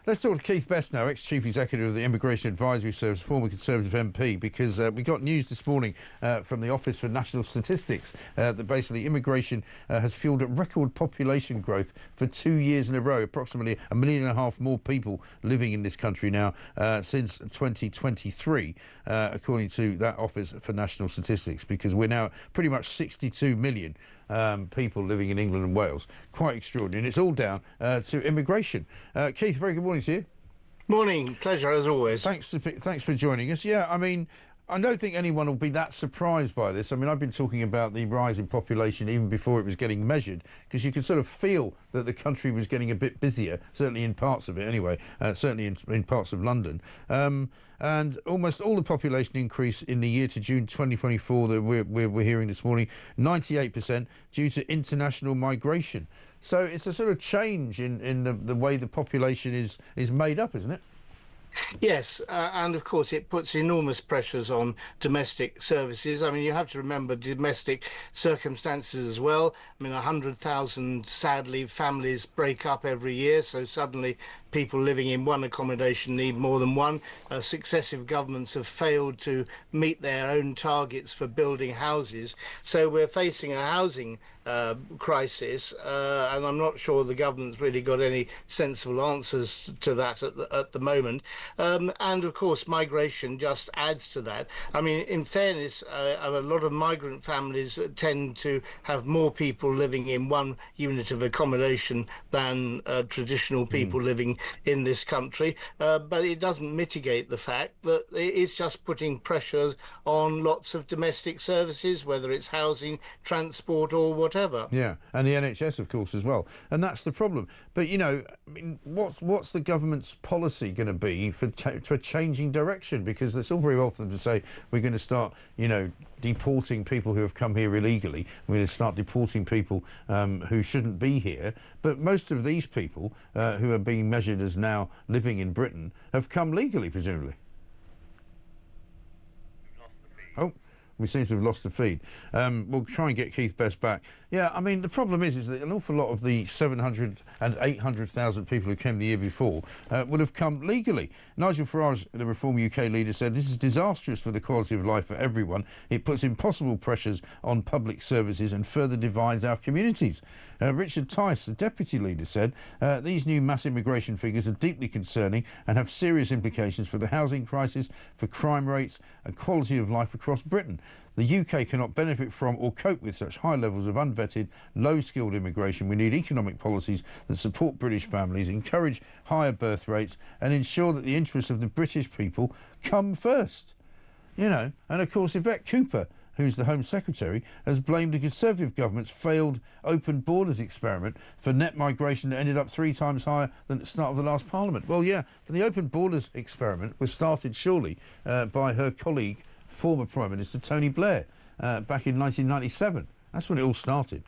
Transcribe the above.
Let's talk to Keith Best now, ex-Chief Executive of the Immigration Advisory Service, former Conservative MP, because we got news this morning from the Office for National Statistics that basically immigration has fueled a record population growth for 2 years in a row. Approximately 1.5 million more people living in this country now since 2023, according to that Office for National Statistics, because we're now pretty much 62 million people living in England and Wales. Quite extraordinary, and it's all down to immigration. Keith, very good morning to you. Morning, pleasure as always. Thanks for joining us. Yeah, I mean, I don't think anyone will be that surprised by this. I mean, I've been talking about the rise in population even before it was getting measured, because you could sort of feel that the country was getting a bit busier, certainly in parts of it anyway, certainly in parts of London. And almost all the population increase in the year to June 2024 that we're hearing this morning, 98% due to international migration. So it's a sort of change in the way the population is made up, isn't it? Yes, and of course it puts enormous pressures on domestic services. I mean, you have to remember domestic circumstances as well. I mean, 100,000, sadly, families break up every year, so suddenly people living in one accommodation need more than one. Successive governments have failed to meet their own targets for building houses, so we're facing a housing crisis, and I'm not sure the government's really got any sensible answers to that at the moment. And of course migration just adds to that. I mean, in fairness, a lot of migrant families tend to have more people living in one unit of accommodation than traditional people living in this country, but it doesn't mitigate the fact that it's just putting pressures on lots of domestic services, whether it's housing, transport or whatever. Yeah, and the NHS, of course, as well. And that's the problem. But, you know, I mean, what's the government's policy going to be for changing direction? Because it's all very well for them to say we're going to start, you know, deporting people who have come here illegally. We're going to start deporting people who shouldn't be here. But most of these people who are being measured as now living in Britain have come legally, presumably. Oh, we seem to have lost the feed. We'll try and get Keith Best back. Yeah, I mean, the problem is that an awful lot of the 700 and 800,000 people who came the year before would have come legally. Nigel Farage, the Reform UK leader, said this is disastrous for the quality of life for everyone. It puts impossible pressures on public services and further divides our communities. Richard Tice, the deputy leader, said these new mass immigration figures are deeply concerning and have serious implications for the housing crisis, for crime rates and quality of life across Britain. The UK cannot benefit from or cope with such high levels of unvetted, low-skilled immigration. We need economic policies that support British families, encourage higher birth rates and ensure that the interests of the British people come first. You know, and of course Yvette Cooper, who's the Home Secretary, has blamed the Conservative government's failed open borders experiment for net migration that ended up 3 times higher than at the start of the last Parliament. Well, yeah, but the open borders experiment was started surely by her colleague, former Prime Minister Tony Blair, back in 1997. That's when it all started.